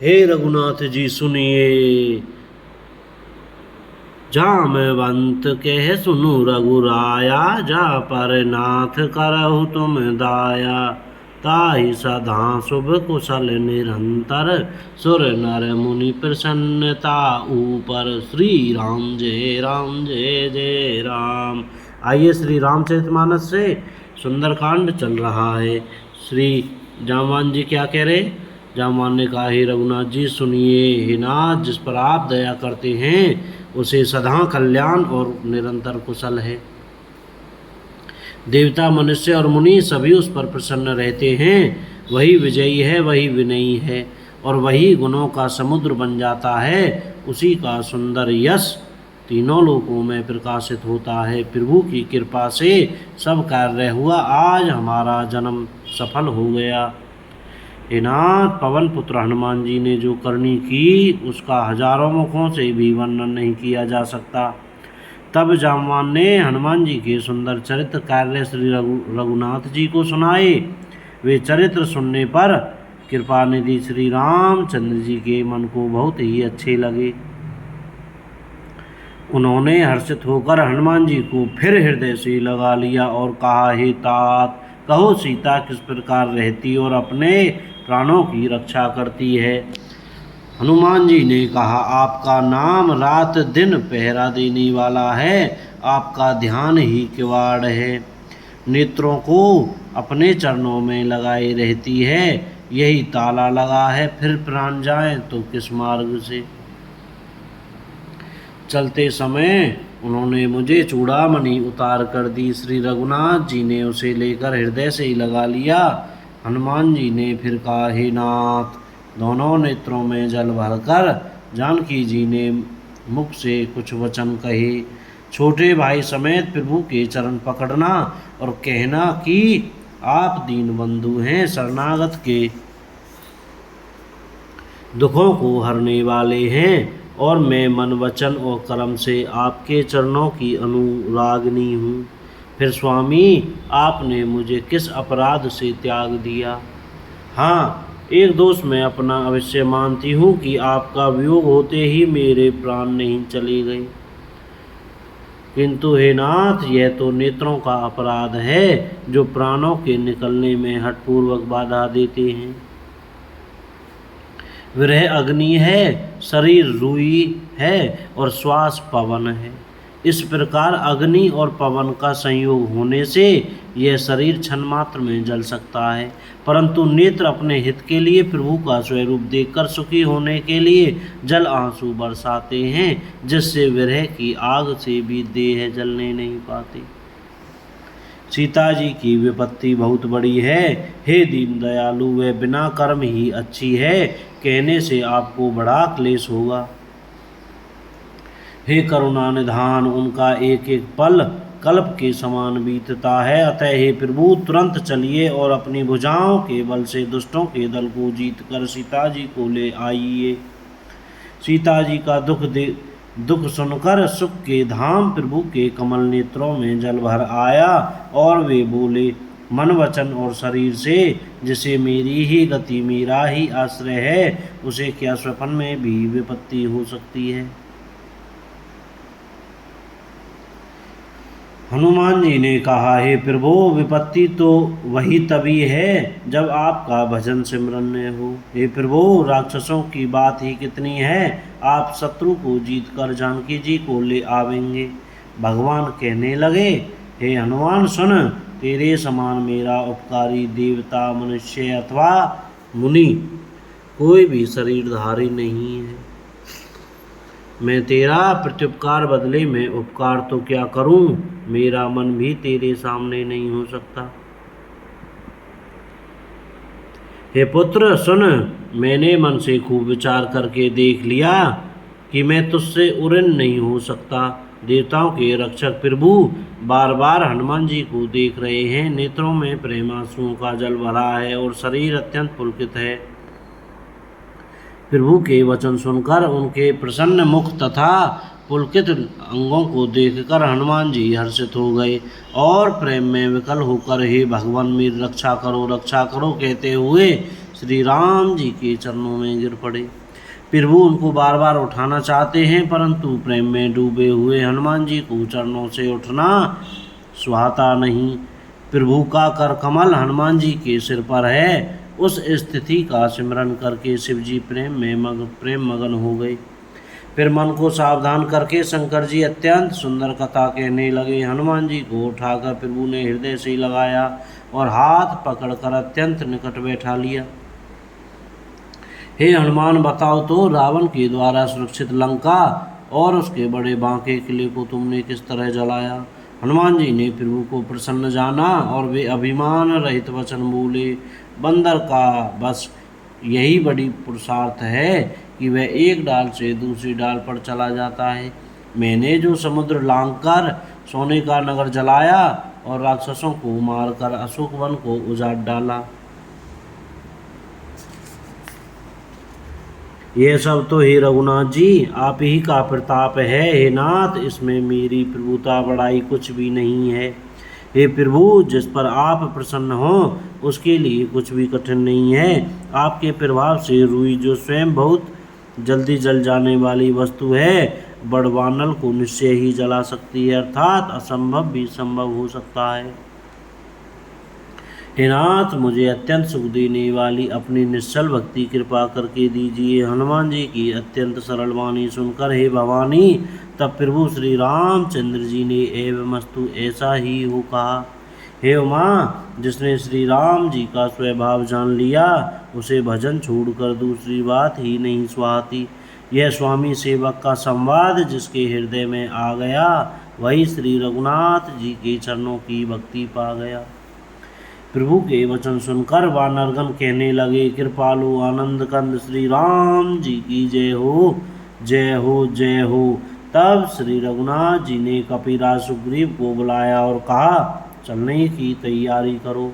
हे रघुनाथ जी सुनिए, जामवंत कह सुनु रघुराया, जा पर नाथ करहु तुम दाया। ताहि सदा शुभ कुशल निरंतर, सुर नर मुनि प्रसन्नता ऊपर। श्री राम जय जय राम। आइए श्री रामचरितमानस से सुंदरकांड चल रहा है। श्री जामवान जी क्या कह रहे? जामवान ने कहा, हे रघुनाथ जी सुनिए, हे नाथ, जिस पर आप दया करते हैं उसे सदा कल्याण और निरंतर कुशल है। देवता मनुष्य और मुनि सभी उस पर प्रसन्न रहते हैं। वही विजयी है, वही विनयी है और वही गुणों का समुद्र बन जाता है। उसी का सुंदर यश तीनों लोकों में प्रकाशित होता है। प्रभु की कृपा से सब कार्य हुआ, आज हमारा जन्म सफल हो गया। हे नाथ, पवन पुत्र हनुमान जी ने जो करनी की उसका हजारों मुखों से भी वर्णन नहीं किया जा सकता। तब जामवान ने हनुमान जी के सुंदर चरित्र कार्य श्री रघुनाथ जी को सुनाए। वे चरित्र सुनने पर कृपा निधि श्री रामचंद्र जी के मन को बहुत ही अच्छे लगे। उन्होंने हर्षित होकर हनुमान जी को फिर हृदय से लगा लिया और कहा, हे तात, कहो सीता किस प्रकार रहती और अपने प्राणों की रक्षा करती है। हनुमान जी ने कहा, आपका नाम रात दिन पहरा देने वाला है, आपका ध्यान ही किवाड़ है, नेत्रों को अपने चरणों में लगाए रहती है, यही ताला लगा है, फिर प्राण जाए तो किस मार्ग से। चलते समय उन्होंने मुझे चूड़ामणि उतार कर दी। श्री रघुनाथ जी ने उसे लेकर हृदय से ही लगा लिया। हनुमान जी ने फिर कहा, हे नाथ, दोनों नेत्रों में जल भरकर जानकी जी ने मुख से कुछ वचन कहे। छोटे भाई समेत प्रभु के चरण पकड़ना और कहना कि आप दीन बंधु हैं, शरणागत के दुखों को हरने वाले हैं और मैं मन वचन और कर्म से आपके चरणों की अनुरागनी हूँ। फिर स्वामी, आपने मुझे किस अपराध से त्याग दिया? हाँ, एक दोष मैं अपना अवश्य मानती हूँ कि आपका वियोग होते ही मेरे प्राण नहीं चले गए, किंतु हे नाथ, यह तो नेत्रों का अपराध है जो प्राणों के निकलने में हठपूर्वक बाधा देते हैं। विरह अग्नि है, शरीर रूई है और श्वास पवन है। इस प्रकार अग्नि और पवन का संयोग होने से यह शरीर क्षण मात्र में जल सकता है, परंतु नेत्र अपने हित के लिए प्रभु का स्वरूप देखकर सुखी होने के लिए जल आंसू बरसाते हैं, जिससे विरह की आग से भी देह जलने नहीं पाते। सीता जी की विपत्ति बहुत बड़ी है। हे दीन दयालु, वह बिना कर्म ही अच्छी है, कहने से आपको बड़ा क्लेश होगा। हे करुणा निधान, उनका एक एक पल कल्प के समान बीतता है। अतः हे प्रभु, तुरंत चलिए और अपनी भुजाओं के बल से दुष्टों के दल को जीत कर सीता जी को ले आइए। सीता जी का दुख सुनकर सुख के धाम प्रभु के कमल नेत्रों में जल भर आया और वे बोले, मन वचन और शरीर से जिसे मेरी ही गति मेरा ही आश्रय है, उसे क्या स्वप्न में भी विपत्ति हो सकती है। हनुमान जी ने कहा, हे प्रभु, विपत्ति तो वही तभी है जब आपका भजन सिमरन न हो। हे प्रभु, राक्षसों की बात ही कितनी है, आप शत्रु को जीत कर जानकी जी को ले आवेंगे। भगवान कहने लगे, हे हनुमान सुन, तेरे समान मेरा उपकारी देवता मनुष्य अथवा मुनि कोई भी शरीरधारी नहीं है। मैं तेरा प्रत्युपकार बदले में उपकार तो क्या करूं, मेरा मन भी तेरे सामने नहीं हो सकता। हे पुत्र सुन, मैंने मन से खूब विचार करके देख लिया कि मैं तुझसे उड़न नहीं हो सकता। देवताओं के रक्षक प्रभु बार बार हनुमान जी को देख रहे हैं, नेत्रों में प्रेमांसुओं का जल भरा है और शरीर अत्यंत पुलकित है। प्रभु के वचन सुनकर उनके प्रसन्न मुख तथा पुलकित अंगों को देखकर हनुमान जी हर्षित हो गए और प्रेम में विकल होकर, हे भगवान, मेरी रक्षा करो कहते हुए श्री राम जी के चरणों में गिर पड़े। प्रभु उनको बार बार उठाना चाहते हैं, परंतु प्रेम में डूबे हुए हनुमान जी को चरणों से उठना सुहाता नहीं। प्रभु का कर कमल हनुमान जी के सिर पर है। उस स्थिति का सिमरन करके शिव जी प्रेम मगन हो गए। फिर मन को सावधान करके शंकर जी अत्यंत सुंदर कथा कहने लगे। हनुमान जी को उठाकर प्रभु ने हृदय से लगाया और हाथ पकड़कर अत्यंत निकट बैठा लिया। हे हनुमान, बताओ तो रावण के द्वारा सुरक्षित लंका और उसके बड़े बांके किले को तुमने किस तरह जलाया। हनुमान जी ने प्रभु को प्रसन्न जाना और वे अभिमान रहित वचन बोले। बंदर का बस यही बड़ी पुरुषार्थ है कि वह एक डाल से दूसरी डाल पर चला जाता है। मैंने जो समुद्र लांघकर सोने का नगर जलाया और राक्षसों को मारकर अशोक वन को उजाड़ डाला, यह सब तो हे रघुनाथ जी आप ही का प्रताप है। हे नाथ, इसमें मेरी प्रभुता बड़ाई कुछ भी नहीं है। हे प्रभु, जिस पर आप प्रसन्न हो उसके लिए कुछ भी कठिन नहीं है। आपके प्रभाव से रुई, जो स्वयं बहुत जल्दी जल जाने वाली वस्तु है, बड़वानल को निश्चय ही जला सकती है, अर्थात असंभव भी संभव हो सकता है। हे नाथ, मुझे अत्यंत सुख देने वाली अपनी निश्चल भक्ति कृपा करके दीजिए। हनुमान जी की अत्यंत सरल वाणी सुनकर हे भवानी, तब प्रभु श्री रामचंद्र जी ने एवमस्तु ऐसा ही हो कहा। हे उमा, जिसने श्री राम जी का स्वभाव जान लिया उसे भजन छोड़कर दूसरी बात ही नहीं सुहाती। यह स्वामी सेवक का संवाद जिसके हृदय में आ गया वही श्री रघुनाथ जी के चरणों की भक्ति पा गया। प्रभु के वचन सुनकर वानरगण कहने लगे, कृपालु आनंद कंद श्री राम जी की जय हो, जय हो, जय हो। तब श्री रघुनाथ जी ने कपिराज सुग्रीव को बुलाया और कहा, चलने की तैयारी करो।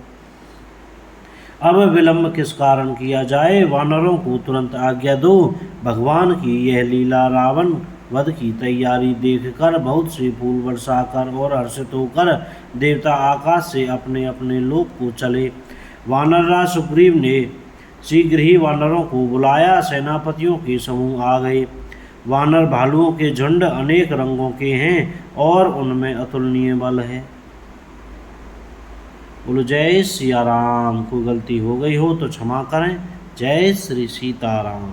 अब विलंब किस कारण किया जाए, वानरों को तुरंत आज्ञा दो। भगवान की यह लीला रावण वध की तैयारी देखकर बहुत से फूल बरसाकर और हर्षित होकर देवता आकाश से अपने अपने लोक को चले। वानरराज सुग्रीव ने शीघ्र ही वानरों को बुलाया। सेनापतियों के समूह आ गए। वानर भालुओं के झुंड अनेक रंगों के हैं और उनमें अतुलनीय बल है। बोलो जय सिया राम। कोई गलती हो गई हो तो क्षमा करें। जय श्री सीताराम।